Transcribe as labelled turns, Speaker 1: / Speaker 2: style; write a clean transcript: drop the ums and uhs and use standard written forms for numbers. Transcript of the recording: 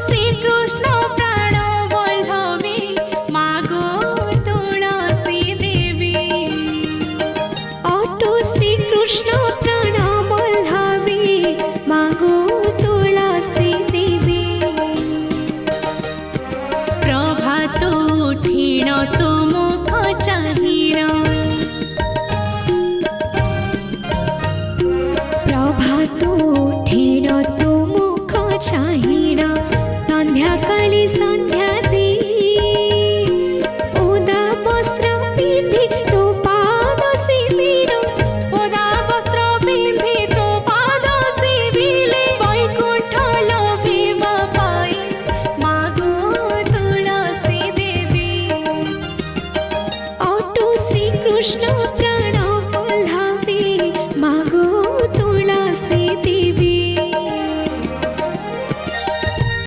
Speaker 1: श्रीकृष्ण प्राण वल्लभी मागो तुलसी देवी।
Speaker 2: অটো শ্রীকৃষ্ণ প্রাণ বল্লভী মাগো তুলসী দেবী।
Speaker 1: प्रभात उठिण तो मुख चाहिण
Speaker 2: প্রভাত উঠিল তো মুখ চাহিণ সন্ধ্যা